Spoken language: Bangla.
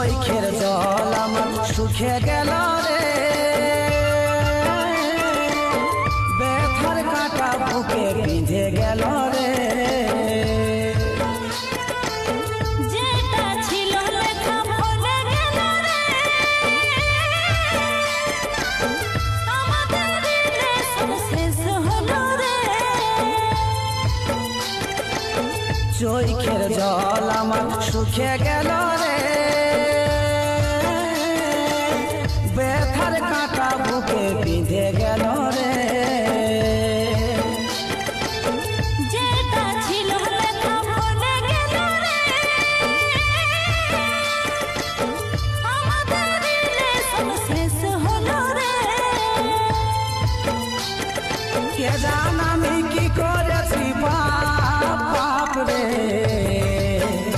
চোখের জল আমার শুকে গেল রে, ব্যথার কাঁটা বুকে বিঁধে গেল রে। যেটা ছিল লেখা ভুলে গেল রে, আমাদের দিলে সব শেষ হলো রে। চোখের জল আমার শুকে গেল রে,